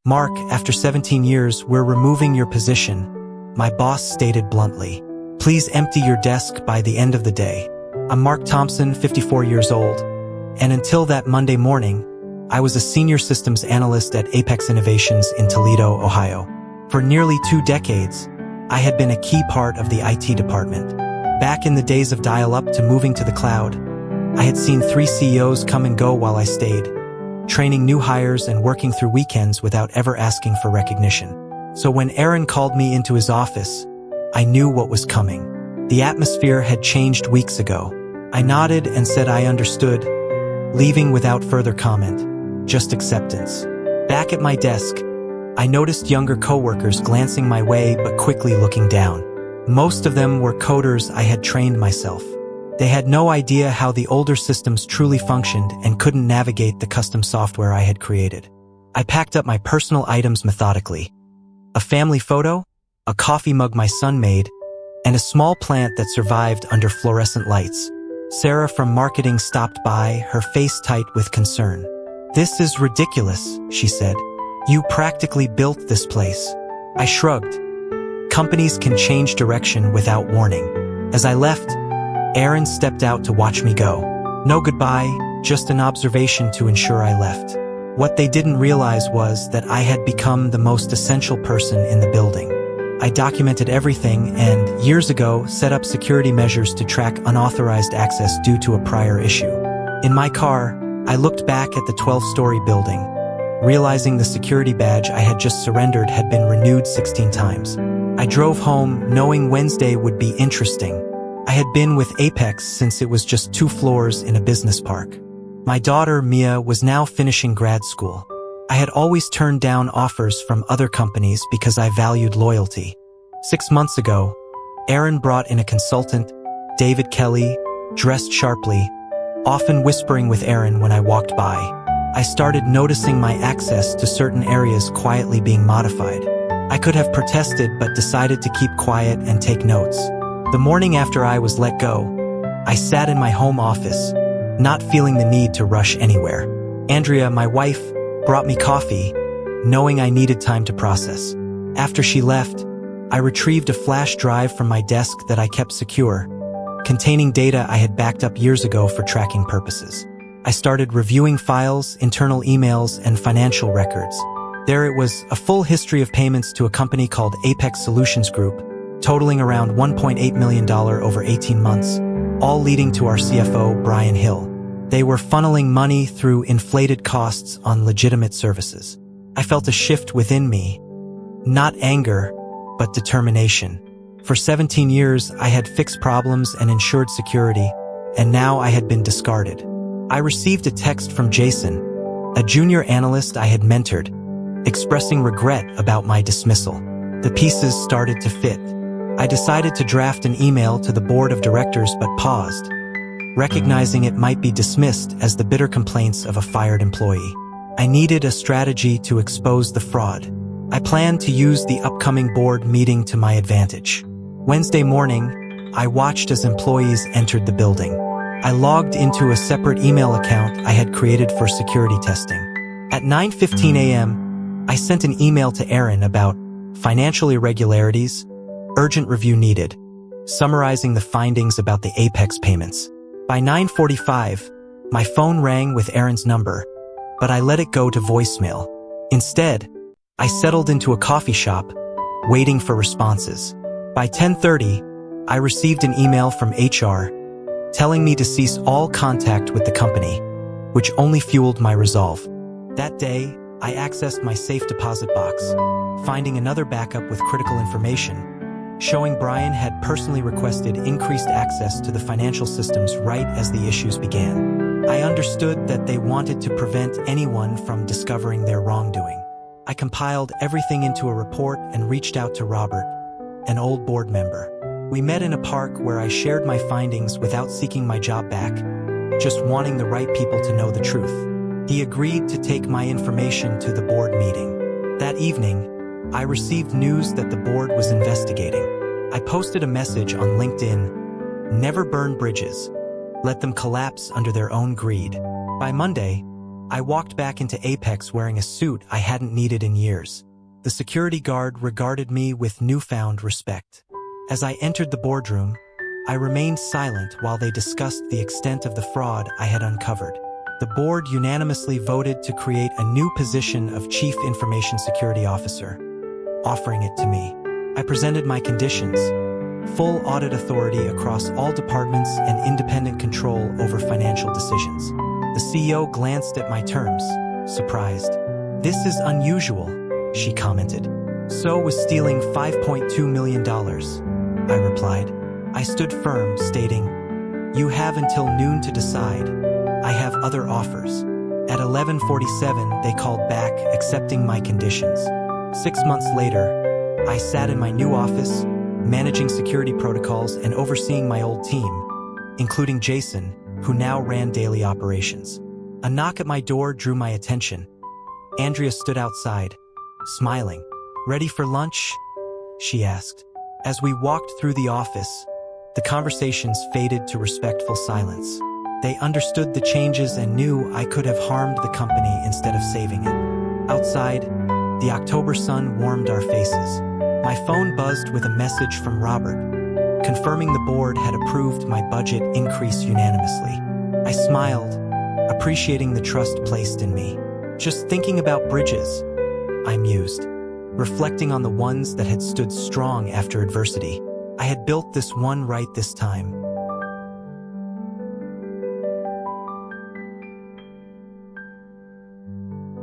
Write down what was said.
"Mark, after 17 years, we're removing your position," my boss stated bluntly. "Please empty your desk by the end of the day." I'm Mark Thompson, 54 years old, and until that Monday morning, I was a senior systems analyst at Apex Innovations in Toledo, Ohio. For nearly 2 decades, I had been a key part of the IT department. Back in the days of dial-up to moving to the cloud, I had seen 3 CEOs come and go while I stayed, training new hires and working through weekends without ever asking for recognition. So when Aaron called me into his office, I knew what was coming. The atmosphere had changed weeks ago. I nodded and said I understood, leaving without further comment, just acceptance. Back at my desk, I noticed younger coworkers glancing my way but quickly looking down. Most of them were coders I had trained myself. They had no idea how the older systems truly functioned and couldn't navigate the custom software I had created. I packed up my personal items methodically. A family photo, a coffee mug my son made, and a small plant that survived under fluorescent lights. Sarah from marketing stopped by, her face tight with concern. "This is ridiculous," she said. "You practically built this place." I shrugged. Companies can change direction without warning. As I left, Aaron stepped out to watch me go. No goodbye, just an observation to ensure I left. What they didn't realize was that I had become the most essential person in the building. I documented everything and, years ago, set up security measures to track unauthorized access due to a prior issue. In my car, I looked back at the 12-story building, realizing the security badge I had just surrendered had been renewed 16 times. I drove home knowing Wednesday would be interesting. I had been with Apex since it was just 2 floors in a business park. My daughter, Mia, was now finishing grad school. I had always turned down offers from other companies because I valued loyalty. 6 months ago, Aaron brought in a consultant, David Kelly, dressed sharply, often whispering with Aaron when I walked by. I started noticing my access to certain areas quietly being modified. I could have protested but decided to keep quiet and take notes. The morning after I was let go, I sat in my home office, not feeling the need to rush anywhere. Andrea, my wife, brought me coffee, knowing I needed time to process. After she left, I retrieved a flash drive from my desk that I kept secure, containing data I had backed up years ago for tracking purposes. I started reviewing files, internal emails, and financial records. There it was, a full history of payments to a company called Apex Solutions Group, totaling around $1.8 million over 18 months, all leading to our CFO, Brian Hill. They were funneling money through inflated costs on legitimate services. I felt a shift within me, not anger, but determination. For 17 years, I had fixed problems and ensured security, and now I had been discarded. I received a text from Jason, a junior analyst I had mentored, expressing regret about my dismissal. The pieces started to fit. I decided to draft an email to the board of directors but paused, recognizing it might be dismissed as the bitter complaints of a fired employee. I needed a strategy to expose the fraud. I planned to use the upcoming board meeting to my advantage. Wednesday morning, I watched as employees entered the building. I logged into a separate email account I had created for security testing. At 9:15 a.m., I sent an email to Aaron about financial irregularities, urgent review needed, summarizing the findings about the Apex payments. By 9:45, my phone rang with Aaron's number, but I let it go to voicemail. Instead, I settled into a coffee shop, waiting for responses. By 10:30, I received an email from HR telling me to cease all contact with the company, which only fueled my resolve. That day, I accessed my safe deposit box, finding another backup with critical information, showing Brian had personally requested increased access to the financial systems right as the issues began. I understood that they wanted to prevent anyone from discovering their wrongdoing. I compiled everything into a report and reached out to Robert, an old board member. We met in a park where I shared my findings without seeking my job back, just wanting the right people to know the truth. He agreed to take my information to the board meeting. That evening, I received news that the board was investigating. I posted a message on LinkedIn: never burn bridges. Let them collapse under their own greed. By Monday, I walked back into Apex wearing a suit I hadn't needed in years. The security guard regarded me with newfound respect. As I entered the boardroom, I remained silent while they discussed the extent of the fraud I had uncovered. The board unanimously voted to create a new position of Chief Information Security Officer, offering it to me. I presented my conditions: full audit authority across all departments and independent control over financial decisions. The CEO glanced at my terms, surprised. "This is unusual," she commented. "So was stealing $5.2 million, I replied. I stood firm, stating, "You have until noon to decide. I have other offers." At 11:47, they called back, accepting my conditions. 6 months later, I sat in my new office, managing security protocols and overseeing my old team, including Jason, who now ran daily operations. A knock at my door drew my attention. Andrea stood outside, smiling. "Ready for lunch?" she asked. As we walked through the office, the conversations faded to respectful silence. They understood the changes and knew I could have harmed the company instead of saving it. Outside, the October sun warmed our faces. My phone buzzed with a message from Robert, confirming the board had approved my budget increase unanimously. I smiled, appreciating the trust placed in me. "Just thinking about bridges," I mused, reflecting on the ones that had stood strong after adversity. I had built this one right this time.